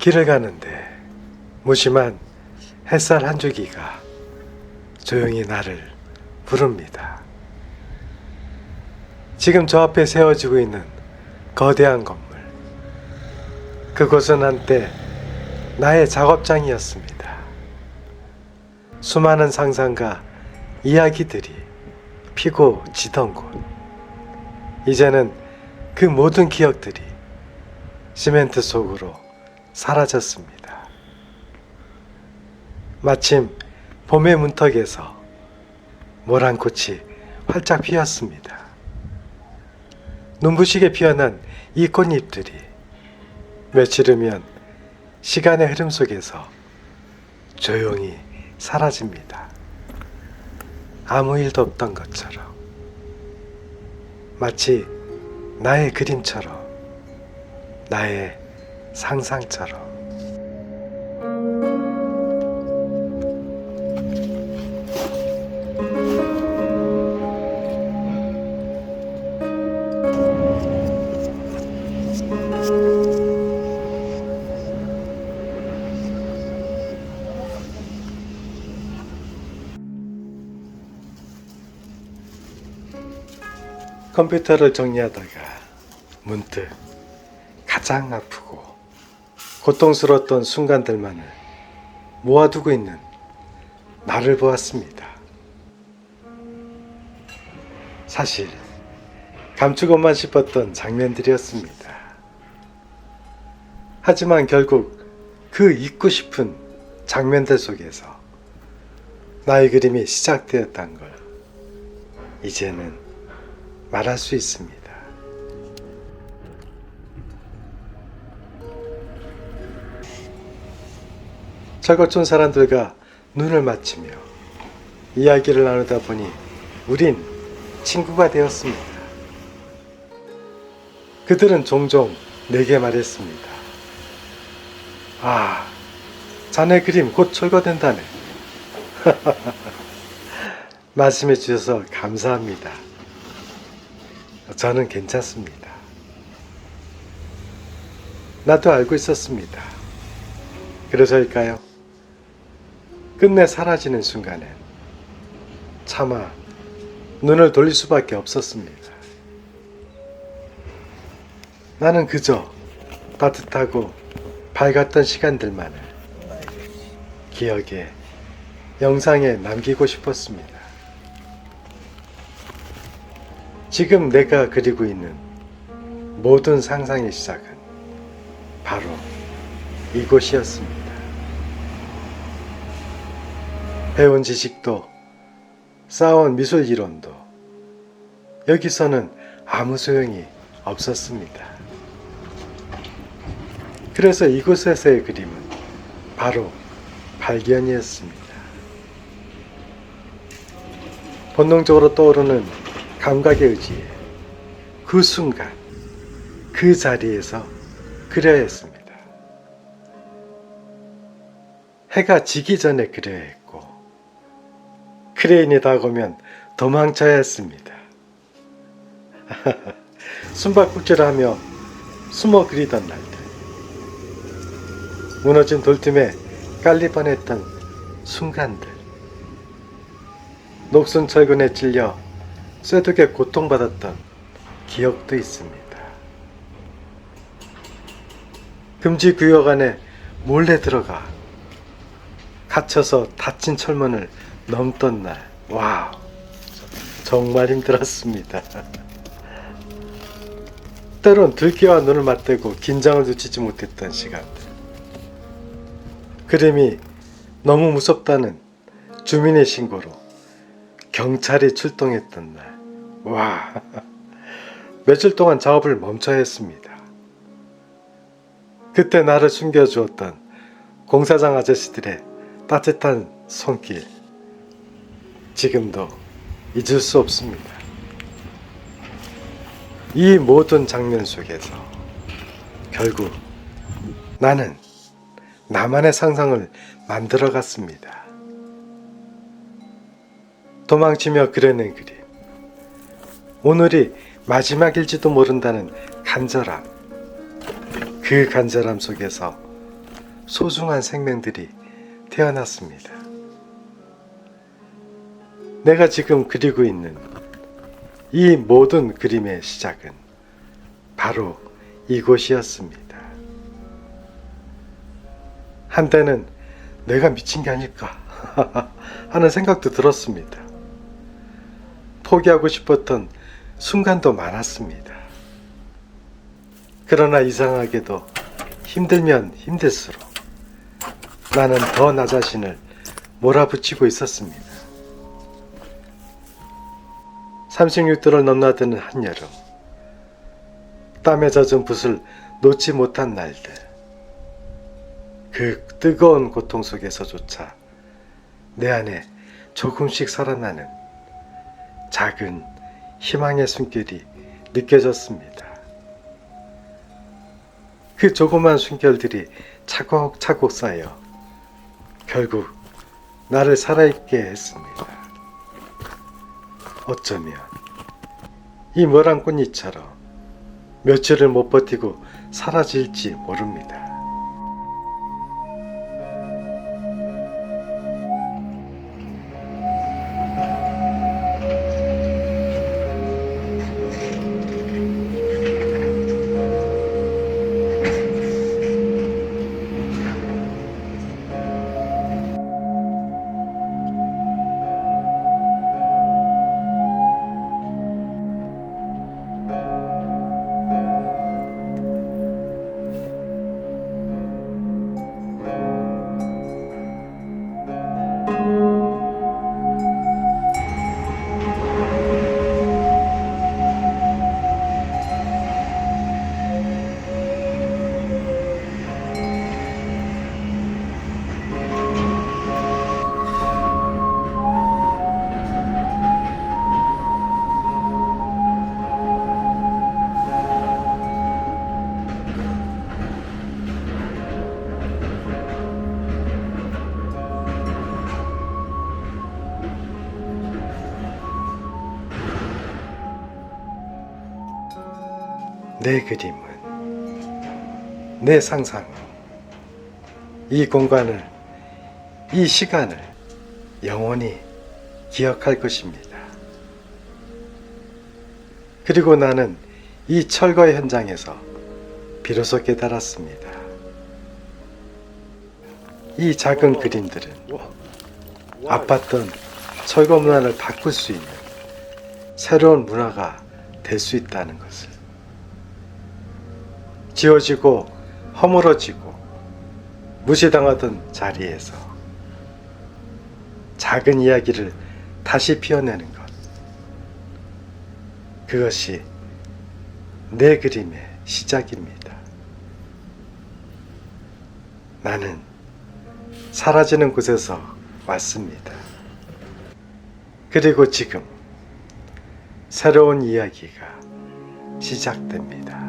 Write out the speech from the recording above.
길을 가는데 무심한 햇살 한 줄기가 조용히 나를 부릅니다. 지금 저 앞에 세워지고 있는 거대한 건물, 그곳은 한때 나의 작업장이었습니다. 수많은 상상과 이야기들이 피고 지던 곳, 이제는 그 모든 기억들이 시멘트 속으로 사라졌습니다. 마침 봄의 문턱에서 모란꽃이 활짝 피었습니다. 눈부시게 피어난 이 꽃잎들이 며칠 후면 시간의 흐름 속에서 조용히 사라집니다. 아무 일도 없던 것처럼, 마치 나의 그림처럼, 나의 상상처럼. 컴퓨터를 정리하다가 문득 가장 아프고 고통스러웠던 순간들만을 모아두고 있는 나를 보았습니다. 사실 감추고만 싶었던 장면들이었습니다. 하지만 결국 그 잊고 싶은 장면들 속에서 나의 그림이 시작되었다는 걸 이제는 말할 수 있습니다. 철거촌 사람들과 눈을 맞추며 이야기를 나누다 보니 우린 친구가 되었습니다. 그들은 종종 내게 말했습니다. 아, 자네 그림 곧 철거된다네. 말씀해 주셔서 감사합니다. 저는 괜찮습니다. 나도 알고 있었습니다. 그래서일까요? 끝내 사라지는 순간엔 차마 눈을 돌릴 수밖에 없었습니다. 나는 그저 따뜻하고 밝았던 시간들만을 기억에, 영상에 남기고 싶었습니다. 지금 내가 그리고 있는 모든 상상의 시작은 바로 이곳이었습니다. 배운 지식도 쌓아온 미술 이론도 여기서는 아무 소용이 없었습니다. 그래서 이곳에서의 그림은 바로 발견이었습니다. 본능적으로 떠오르는 감각에 의지해 그 순간, 그 자리에서 그려야 했습니다. 해가 지기 전에 그려야 했고, 크레인이 다가오면 도망쳐야 했습니다. 숨바꼭질을 하며 숨어 그리던 날들, 무너진 돌틈에 깔릴 뻔했던 순간들, 녹슨 철근에 찔려 쇠독에 고통받았던 기억도 있습니다. 금지 구역 안에 몰래 들어가 갇혀서 닫힌 철문을 넘던 날, 와, 정말 힘들었습니다. 때론 들깨와 눈을 맞대고 긴장을 놓치지 못했던 시간들, 그림이 너무 무섭다는 주민의 신고로 경찰이 출동했던 날, 와, 며칠 동안 작업을 멈춰야 했습니다. 그때 나를 숨겨주었던 공사장 아저씨들의 따뜻한 손길, 지금도 잊을 수 없습니다. 이 모든 장면 속에서 결국 나는 나만의 상상을 만들어갔습니다. 도망치며 그려낸 그림, 오늘이 마지막일지도 모른다는 간절함, 그 간절함 속에서 소중한 생명들이 태어났습니다. 내가 지금 그리고 있는 이 모든 그림의 시작은 바로 이곳이었습니다. 한때는 내가 미친 게 아닐까 하는 생각도 들었습니다. 포기하고 싶었던 순간도 많았습니다. 그러나 이상하게도 힘들면 힘들수록 나는 더 나 자신을 몰아붙이고 있었습니다. 36도를 넘나드는 한여름, 땀에 젖은 붓을 놓지 못한 날들, 그 뜨거운 고통 속에서조차 내 안에 조금씩 살아나는 작은 희망의 숨결이 느껴졌습니다. 그 조그만 숨결들이 차곡차곡 쌓여 결국 나를 살아있게 했습니다. 어쩌면 이 머란 꽃잎처럼 며칠을 못 버티고 사라질지 모릅니다. 내 그림은, 내 상상은 이 공간을, 이 시간을 영원히 기억할 것입니다. 그리고 나는 이 철거 현장에서 비로소 깨달았습니다. 이 작은 그림들은 아팠던 철거 문화를 바꿀 수 있는 새로운 문화가 될 수 있다는 것을. 지워지고 허물어지고 무시당하던 자리에서 작은 이야기를 다시 피워내는 것, 그것이 내 그림의 시작입니다. 나는 사라지는 곳에서 왔습니다. 그리고 지금 새로운 이야기가 시작됩니다.